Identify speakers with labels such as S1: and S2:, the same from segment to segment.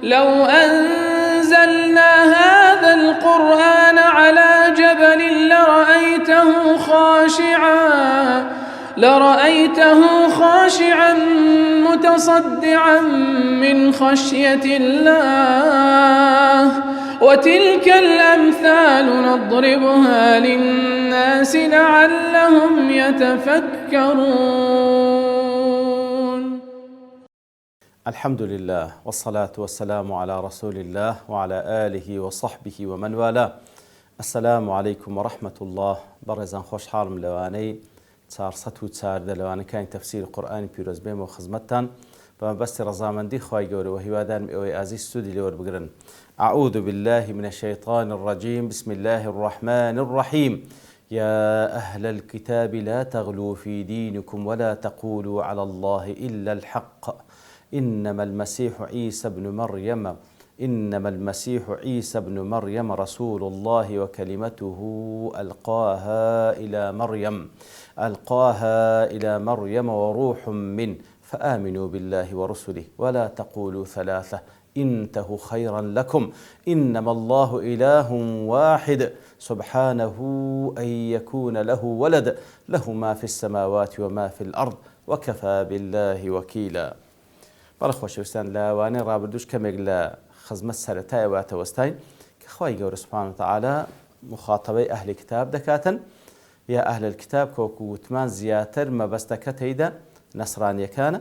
S1: لو أنزلنا هذا القرآن على جبل لرأيته خاشعا متصدعا من خشية الله وتلك الأمثال نضربها للناس لعلهم يتفكرون.
S2: الحمد لله والصلاة والسلام على رسول الله وعلى آله وصحبه ومن والاه. السلام عليكم ورحمة الله. برزان خوش حالم لواني 404 لواني كان تفسير القرآن بيروز بيم وخزمتان بما بس رزامندي خواهي قوري وهيوادان مئوي عزيز سودي لور بقرن. أعوذ بالله من الشيطان الرجيم. بسم الله الرحمن الرحيم. يا أهل الكتاب لا تغلوا في دينكم ولا تقولوا على الله إلا الحق إنما المسيح عيسى بن مريم رسول الله وكلمته ألقاها إلى مريم وروح منه فآمنوا بالله ورسله ولا تقولوا ثلاثة انتهوا خيرا لكم إنما الله إله واحد سبحانه أن يكون له ولد له ما في السماوات وما في الأرض وكفى بالله وكيلا. بەڵخۆشەویستان لاوانەی ڕابردووش کەمێک لە خزمەت سەرەتایە واتەوەستاین کە خی گەورە سوبحانە وتەعالا مخاتەبەی ئەهلی کتاب دەکاتن یا ئەهل الکتاب کۆکو وتمان زیاتر مەبەستەکە تێیدا نەسرانیەکانە.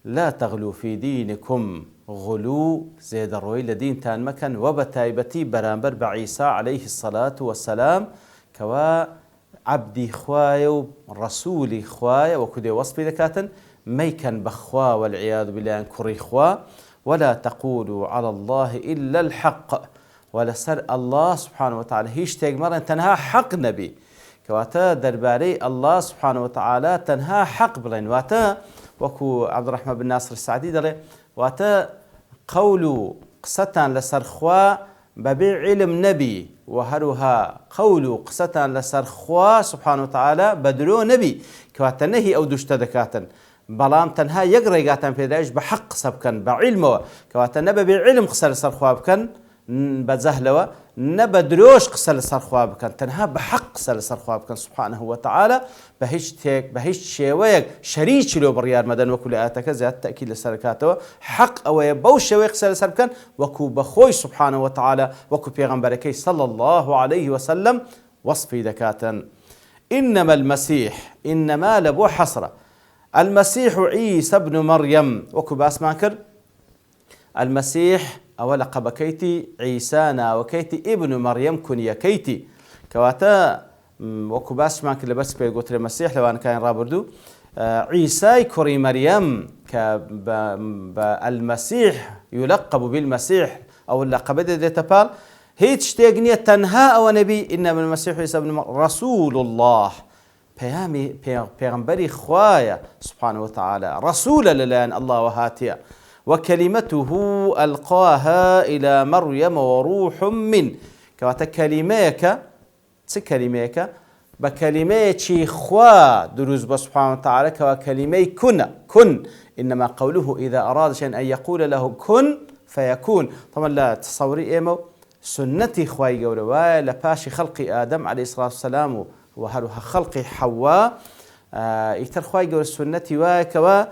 S2: لا تغلوا في دينكم غلو زێدەڕۆی لە دینتان مەکەن و بە تایبەتی بەرامبەر بە عیسا عەلەیه السەلات وەسەلام کەوا عەبدی خوایە و ڕەسوولی خوایە وەکو دێ وەسفی دەکاتن ميكن بخوا والعياذ بالله كري خوا. ولا تقولوا على الله إلا الحق ولا سر الله سبحانه وتعالى هيش تجمر تنها حق نبي كواتا درباري الله سبحانه وتعالى تنها حق بلين واتا وكو عبد الرحمن بن ناصر السعدي دري واتا قولوا قصة لسر خوا ببيع علم نبي وهروها قولوا قصة لسر خوا سبحانه وتعالى بدلو نبي كواتا نهي أو دشتدكاتا بەڵام تەنها یەک ڕێگاتان پێداش بە حەق قسە بکەن بە عیلمەوە کەواتە نە بەبێ عیلم قسە لەسەر خوا بکەن بە جەهلەوە نە بە درۆژ قسە لەسەر خوا بکەن تەنها بە حەق قسە لەسەر خوا بکەن سوبحانه وتعالى بە هیچ تێک بە هیچ شێوەیەک شەریکی لۆ بڕیار مەدەن وەکو لە ئاەتەکە زیاد تەکید لەسەر کاتەوە حەق ئەوەیە بەو شێوەیە قسە لەسەر بکەن وەکو بەخۆی سوبحانه وتعالى وەکو پێغەمبەرەکەی صلى الله عليه وسلم وەصفی دەکاتن. إنما المسيح إنما لبو حسرة المسيح عيسى بن مريم وكو باس ماكر المسيح أولا قبكيتي عيسانا وكيتي ابن مريم كنيا كيتي كواتا وكو باس ماكر لبس بيقوت المسيح لو أنا كان رابردو عيسى كري مريم المسيح يلقب بالمسيح أو اللقب دي تبال هيتش تيغنية تنها أو نبي إنما المسيح عيسى بن مريم رسول الله پیغمبری خوايا سبحانه وتعالى رسول للان الله وهاتيا وكلمته ألقاها إلى مريم وروح من كواتا كلميك بكلمة خوا دروز سبحانه وتعالى كوا كلمة كن إنما قوله إذا أراد شيئا أن يقول له كن فيكون. طبعا لا تصوري إيمو سنتي خواي قولوا لباشي خلق آدم عليه الصلاة والسلام وهروها خلق حواء يتر خواي قول السنة واكوا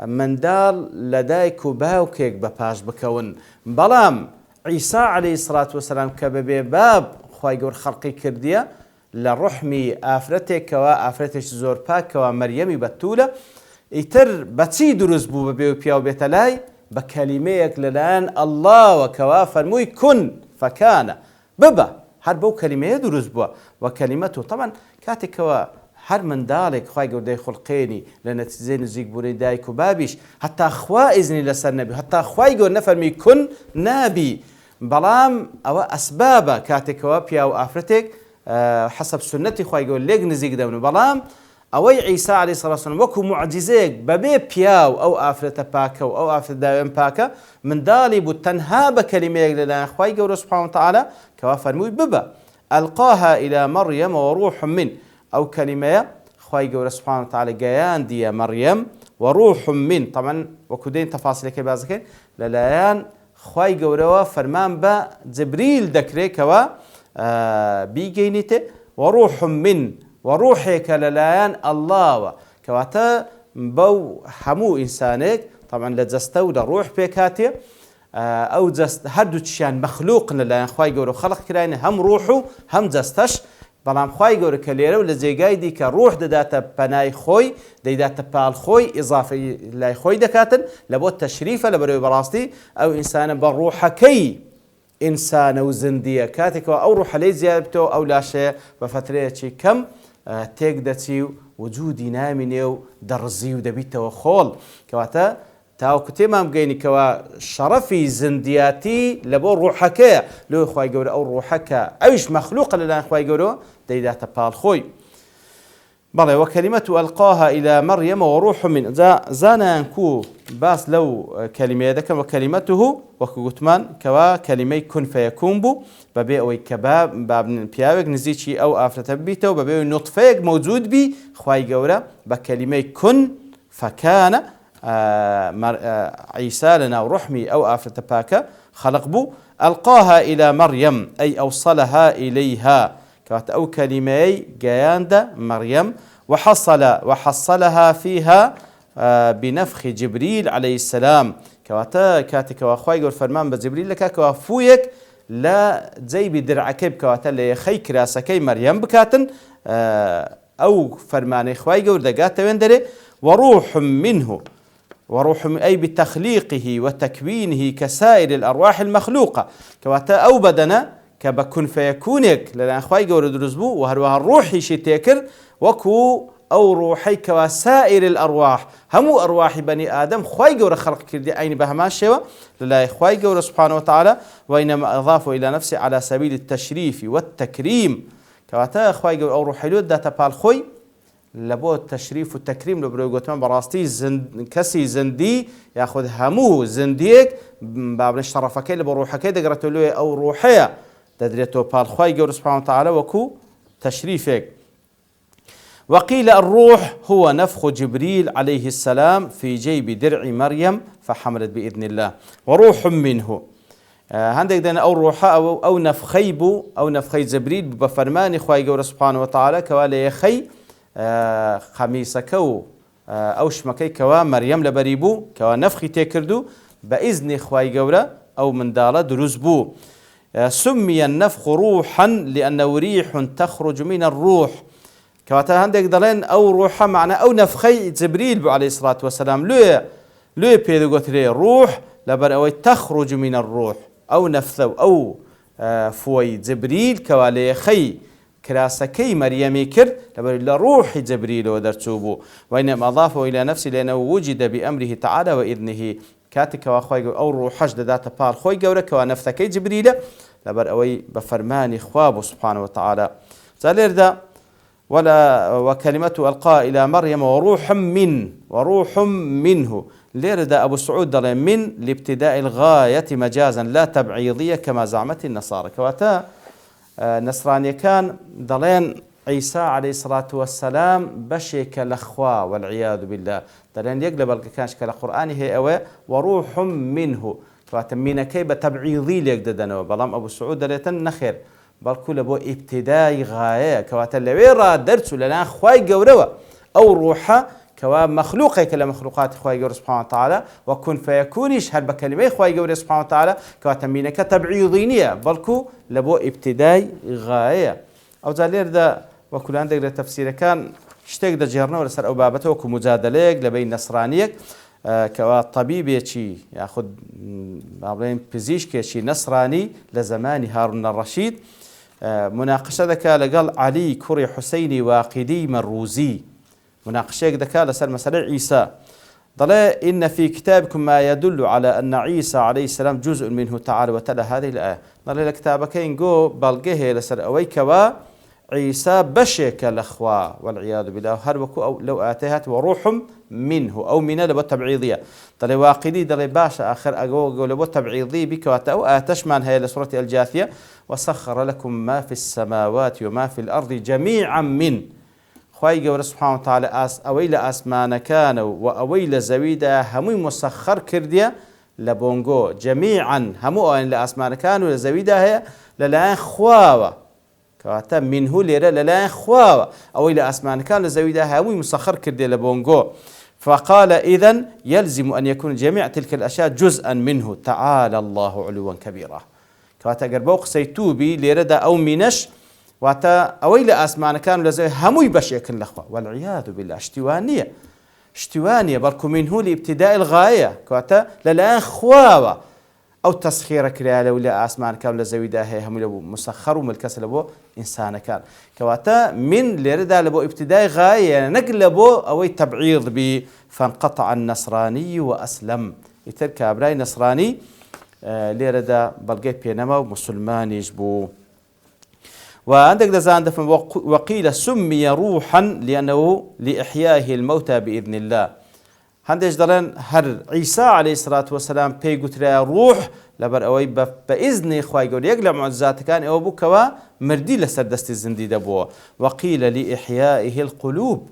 S2: من دال لدايك باوكيك بباش بكون بلام عيسى عليه الصلاة والسلام كبابي باب خواي قول خلقي كردية لرحمي آفرتك كوا آفرتك زور باك كوا مريمي بتولة يتر بتسي دروز بو ببيو بياو بيتلاي بكلميك للان الله وكوا فرموي كن فكان ببا هر بو كلمة دروز بوا وكلمته طبعا كاتكوا هر من دالك خواهي قردي خلقيني لنتزين زيك بوري دايك وبابيش حتى أخوة إذني لسر نبي حتى أخوة قرد نفرمي كن نبي بلام أو أسبابا كاتكوا بياو آفرتك حسب سنتي خواهي قرد ليك نزيك دونو بلام أوي عيسى عليه الصلاة والسلام وكو معجزيك ببي بياو أو آفرة باكا أو آفرة دايم باكا من دالي بو تنها بكلمة لنا خواهي قرد سبحانه وتعالى كوا فرموي ببا ألقاها إلى مريم وروح من أو كلمة خواهي قول سبحانه وتعالى جيان دي مريم وروح من طبعا وكدين تفاصيل كبازك للايان خوای گەورەوە فەرمان بە جبریل دەکرێتەوە بیگەینێتێ وەڕوح من وەڕوحێکە لەلایەن ئەڵڵاوە کەواتە بەو هەموو ئینسانێک طبعا لە جەستە و لە ڕوح پێکاتێ ئەو هەردووچیان مەخلووقن لەلایەن خوای گەورە خەڵق کراینە هەم ڕوح و هەم جەستەش بەڵام خوای گەورە کە لێرە و لە جێگای دیکە ڕوح دەداتە پەنای خۆی دەیداتە پاڵ خۆی ئیزافی لای خۆی دەکاتن لە بۆ تەشریفە لە بەرەوەی بەڕاستی ئەو ئینسانە بە ڕوحەکەی ئینسانە و زندیە کاتێکەوە ئەو ڕوحە لەی زیاد بتەوە ئەو لاشەیە بە فترەیەکی کەم تێک دەچی و وجودی نامینێ و دەڕزی و دەبیتەوە خۆڵ کەواتە تاوکو تێمان بگەینیکەوە شەڕەفی زندیاتی لە بۆ ڕوحەکەیە لەوەی خوای گەورە ئەو ڕوحەکە ئەویش مەخلووقە لەلایەن خوای گەورەوە دەیداتە پاڵ خۆی بەڵێ وەکەلیمەت ئەلقاها إلى مەریەم وەڕوح من زانیان کو باس لەو کەلیمەیە دەکەم وەکەلیمەته وەکو گوتمان کەوا کەلیمەی کون فەیەکون بوو بەبێ ئەوەی کە پیاوێک نزیکی ئەو ئافرەتە ببیتەوە بەبێ نوتفەیەک مەوجود بی خوای گەورە بە کەلیمەی کون فەکانە عیسا لەناو ڕحمی ئەو ئافرەتە پاکە خەلق بوو ئەلقاها إلى مەریەم ئەی ئەوصەلەها إليها كانت أو كلمة جياندة مريم وحصلها فيها بنفخ جبريل عليه السلام كاتك وأخوي يقول فرمان بجبريل لك كوافويك لا زي بدرعكب كواتا اللي خي كراسكي مريم بكاتن أو فرمان إخوي يقول دقات ويندري وروح منه وروح أي بتخليقه وتكوينه كسائر الأرواح المخلوقة كواتا أو بدنا كبكون فيكونك لأن أخوي جور درزبو وهروها الروح شتيكر وكو أو روحي كوسائر الأرواح همو أرواح بني آدم خوي جور خلق كردي أين بهما شوا لله خوي جور سبحانه وتعالى وإنما أضافه إلى نفسه على سبيل التشريف والتكريم كواتا أخوي جور أو روحي لود داتا بالخوي لبو التشريف والتكريم لبرو قوتمان براستي كسي زندي ياخذ همو زنديك باب الشرفك لبو روحك دقرتو له أو روحيه تدريته بالخوي جور سبحانه وتعالى وكو تشريفك وقيل الروح هو نفخ جبريل عليه السلام في جيب درع مريم فحملت بإذن الله وروح منه عندك دنا أو روح أو نفخيبو أو نفخي جبريل بفرمان خوي جور سبحانه وتعالى كوالي خي خميسكو أو شمكي كوا مريم لبريبو كوا نفخي تكردو بإذن خوي جورا أو من دالة درزبو سمي النفخ روحا لأنه ريح تخرج من الروح كواتا عندك دلين أو روحا معنى أو نفخي جبريل عليه الصلاة والسلام لو بيدغوتري روح لبر أو تخرج من الروح أو نفثو أو فوي جبريل كوالي خي كراسكي مريم كر لبر روح جبريل ودرتوبو وإنما أضافه إلى نفسه لأنه وجد بأمره تعالى وإذنه كاتك واخوي او روحش داتا بال خوي جورك ونفثكي جبريل لبر اوي بفرمان خواب سبحانه وتعالى زاليردا ولا وكلمته القى الى مريم وروح منه ليردا ابو سعود دل من لابتداء الغايه مجازا لا تبعيضيه كما زعمت النصارى كواتا نصراني كان دلين عيسى عليه الصلاة والسلام بشيك الأخوة والعياذ بالله دلين يقلب الكانش كالقرآن هي أوى وروح منه فاتمين كيب تبعيضي ليك ددنو بلام أبو سعود دليتن نخير بل كل أبو ابتداء غاية كواتا اللي درسوا لنا أخوي جوروا أو روحا كوا مخلوقي كمخلوقات أخوي جور سبحانه وتعالى وكن فيكونش هل بكلمة أخوي جور سبحانه وتعالى كواتا مينك تبعيضينية بلكو لبو ابتداء غاية أو زالير ذا وكل عندك تفسير كان اشتاق دا جيرنا ولا سر أو بابته وكو مجادليك لبين نصرانيك كطبيب يشي ياخذ بعدين بزيش كشي نصراني لزمان هارون الرشيد مناقشة ذكاء لقال علي كوري حسيني واقدي مروزي مناقشة ذكاء لسر مسألة عيسى ضلا إن في كتابكم ما يدل على أن عيسى عليه السلام جزء منه تعالى وتلا هذه الآية ضلا كتابكين جو بلقه لسر أويكوا عيسى بشك الأخوة والعياذ بالله هربكوا أو لو آتيهات وروح منه أو من لبو تبعيضية ضلا واقدي ضلا باشا آخر أقول لبو تبعيضي بك أو آتش من هي لسورة الجاثية وسخر لكم ما في السماوات وما في الأرض جميعا من خوای گەورە سبحانه وتعالى ئەوەی لە ئاسمانەکانە و ئەوەی لە زەویدا هەمووی مسەخەر کردیە لبونغو جميعا همو أن لأسمان كانوا لزويدا هي للاين خواوة كواتا منه ليرة للاين خواوة أو إلى أسمان كان لزويدا همو مسخر كردي لبونغو. فقال إذن يلزم أن يكون جميع تلك الأشياء جزءا منه تعالى الله علوا كبيرا. كواتا قربوق سيتوبي ليرة أو منش واتا أويل أسمان كانوا لزوي هموي بشيكن لخوا والعياذ بالله اشتوانية بركو منه لابتداء الغاية كواتا للآن خواوة أو تسخير كريالة ولا أسمان كانوا لزوي داهي هم لبو مسخر وملكس لبو إنسان كان كواتا من لردا لبو ابتداء غاية نقل لبو أوي تبعيض بي فانقطع النصراني وأسلم يترك أبراي نصراني لردا بلقيت بينما ومسلمان يجبو. وعندك دزان وقيل سمي روحا لأنه لإحيائه الموتى بإذن الله. هندش دلن هر عيسى عليه الصلاة والسلام بيقول روح لبر أوي بإذن إخوة يقول يقلع معجزات كان أو بكوا مردي لسردست الزندي دبوا. وقيل لإحيائه القلوب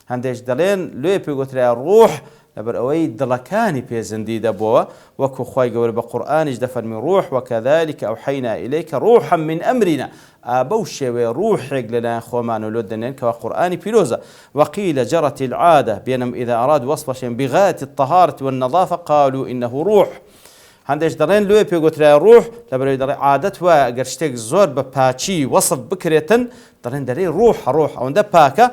S2: هندش دلن لو بيقول روح لبر أوي دلكاني بيزندي دبوا وكو خوي يقول بالقرآن اجدفن من روح وكذلك أوحينا إليك روحا من أمرنا أبوشي وروح لنا خومان ولدنين كقرآن بيروزا. وقيل جرت العادة بأنهم إذا أرادوا وصف شيء بغاية الطهارة والنظافة قالوا إنه روح. هندش دارين لو بيقول روح لبر دارين عادة وقرشتك زور بباتشي وصف بكرة دارين روح أو ده باكا.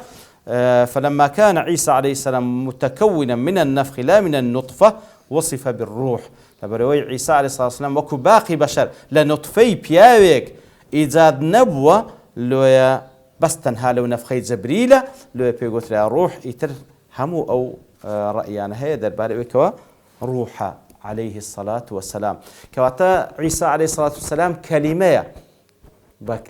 S2: فلما كان عيسى عليه السلام متكونا من النفخ لا من النطفة وصف بالروح. لبروي عيسى عليه الصلاة والسلام وكو باقي بشر لنطفي بياويك إيجاد نبوة لويا بس تنها لو نفخي جبريلة لويا بيقول لها روح يتر همو أو رأيانا هي درباري كوا روح عليه الصلاة والسلام. كواتا عيسى عليه الصلاة والسلام كلمة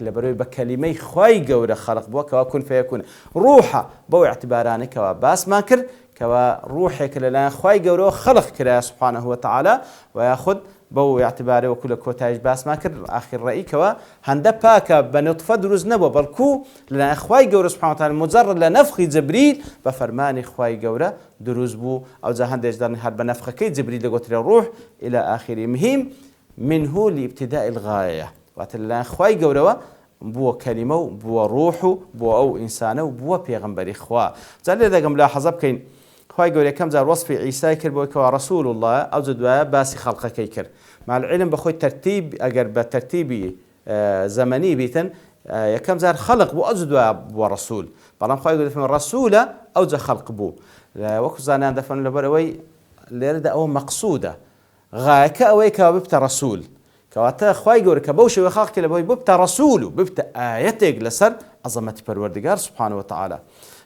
S2: لبروي بكلمة خواي جورة خلق بوا كوا كن فيكون روحا بو اعتباراني كوا باس ما كر كوا روحك لنا خواي جورة خلق كرا سبحانه وتعالى وياخذ بو اعتباره وكل كوتاج باس ما كر آخر رأي كوا هندا باكا بنطفة دروز نبو بلكو لنا خواي جورة سبحانه وتعالى مجرد لنفخ جبريل بفرمان خواي جورة دروز بو أو زه هندا يجدرن هاد بنفخ كي جبريل لقتل الروح إلى آخره. مهم منه لابتداء الغاية واتلنا خواي جورة بو كلمة بو روح بو أو إنسان بو بيغمبري خوا. زال إذا قم لاحظ بكين خواي جورة كم زار وصف عيسى كر بو كوا رسول الله أو زدوا باسي خلقه كيكر مع العلم بخوي ترتيب أجر بترتيبي زمني بيتن كم زار خلق بو أزدوا بو رسول بلام خواي جورة من رسولة أو ز خلق بو وقت زانان دفن لبروي ليرد أو مقصودة غايك أوي كببت رسول كواتا خواي جورة كبوش وخلق لبوي ببت رسوله ببت آياتك لسر عظمة پروردگار سبحانه وتعالى.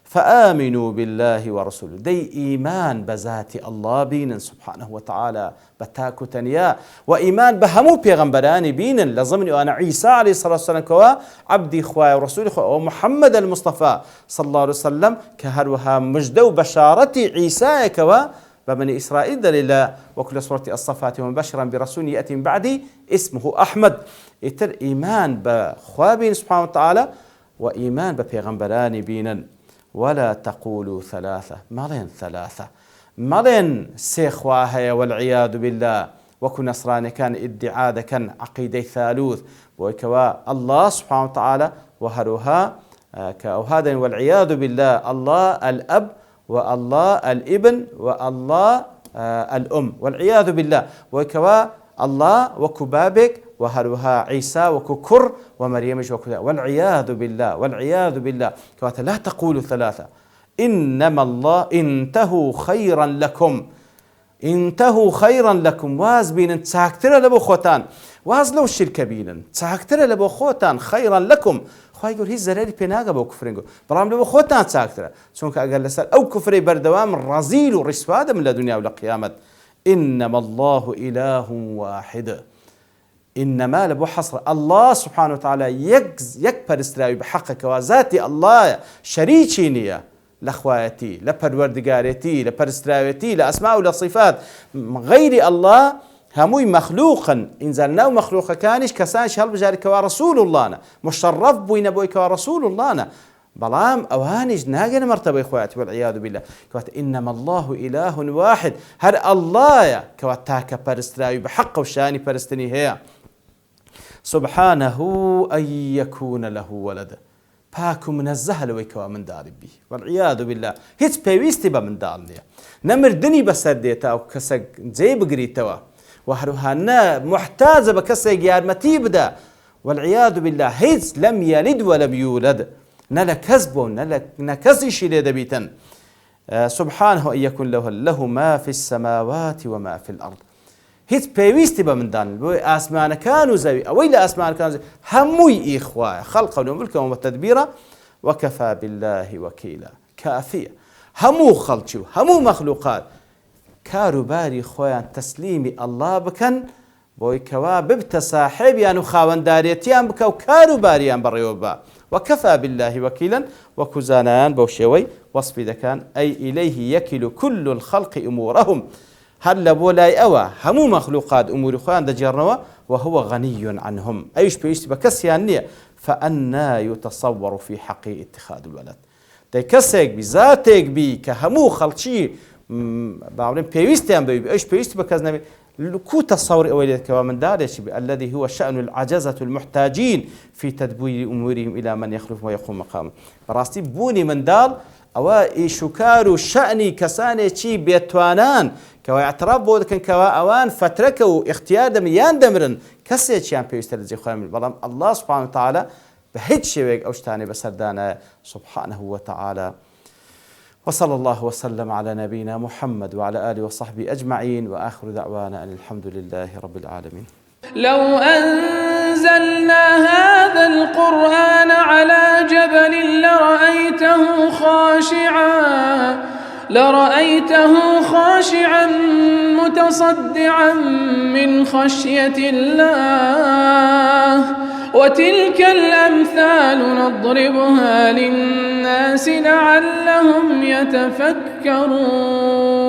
S2: فآمنوا بالله ورسوله دي إيمان بذات الله بين سبحانه وتعالى بتاكو تنيا وإيمان بهمو بيغمبراني بين لزمني وأنا عيسى عليه الصلاة والسلام كوا عبدي خواي ورسولي خواي ومحمد المصطفى صلى الله عليه وسلم كهروها مجدو بشارتي عيسى كوا ببني إسرائيل دليل وكل سورة الصفات ومبشرا برسول يأتي من بعدي اسمه أحمد. إتر إيمان بخوابين سبحانه وتعالى وإيمان ببيغمبراني بين. ولا تقولوا ثلاثة مالين ثلاثة مالين سيخواها والعياذ بالله وكن نصراني كان ادعاء كان عقيدة ثالوث وكوا الله سبحانه وتعالى وهروها كأوهادا والعياذ بالله الله الأب والله الابن والله الأم والعياذ بالله وكوا الله وكبابك وهروها عيسى وككر ومريم وكذا والعياذ بالله كواتا لا تقولوا ثلاثة إنما الله انتهوا خيرا لكم واز بين تساكتر لبو خوتان واز لو الشرك بين تساكتر لبو خوتان خيرا لكم خواهي يقول هي زراري بيناغا بو كفرينغو برام لبو خوتان تساكتر سونك أقل لسال أو كفري بردوام رزيل ورسواد من الدنيا والقيامة. إنما الله إله واحد إنما لبو حصر الله سبحانه وتعالى يكبر استراوي بحقك وذاتي الله شريكينية لأخواتي لبروردقارتي لبرستراويتي لأسماء ولصفات غير الله هموي مخلوقا إنزلناه مخلوقا كانش كسانش هل بجاري كوا رسول الله مشرف بوين بوي كوا رسول الله بلام أوانيج ناقن مرتبة إخوات والعياذ بالله كوات إنما الله إله واحد هر الله يا كوات تاكا برستراوي بحق وشاني برستني هي سبحانه أن يكون له ولد باكو منزه لوي كوا من دار بي والعياذ بالله هيت بيويستي من دارنيا نمردني بسرديتا أو كسك زي بقريتوا وهروهانا محتاجة بكسك يارمتي بدا والعياذ بالله هيت لم يلد ولم يولد نلا كذبه نلا كزيش لدبيتا سبحانه أن يكون له ما في السماوات وما في الأرض هيت بيويستي من دان أسمان كانوا زوي أو إلى أسمان كانوا زوي هموي إخوة خلقا وملكا وتدبيرا وكفى بالله وكيلا كافية همو خلقشو همو مخلوقات كارو باري خويا تسليمي الله بكن بوي كوا ببت صاحب يعني خاون داريتيان بكو كارو باريان بريوبا وكفى بالله وكيلا وكزانان بوشوي وصف دكان أي إليه يكل كل الخلق أمورهم هل بولاي أوا همو مخلوقات أمور خوان دجرنوا وهو غني عنهم أيش بيش بكسيانية فأنا يتصور في حق اتخاذ الولد دي كسيك بذاتك بي كهمو خلشي بعضهم بيويستيان بي أيش بيويست بكزنا كو تصور أوليك ومن دارش الذي هو شأن العجزة المحتاجين في تدبير أمورهم إلى من يخلف ويقوم مقامه براستي بوني من دال أو شكار شأني كساني شي بيتوانان كوا اعتراف بودكن كوا أوان فتركوا اختيار دميان دمرن كسي شيان بيستر زي خوام البلام الله سبحانه وتعالى بهيج شيء أوشتاني بسردانا سبحانه وتعالى وصلى الله وسلم على نبينا محمد وعلى آله وصحبه أجمعين وآخر دعوانا أن الحمد لله رب العالمين.
S1: لو أنزلنا هذا القرآن على جبل لرأيته خاشعا متصدعا من خشية الله وتلك الأمثال نضربها للناس لعلهم يتفكرون.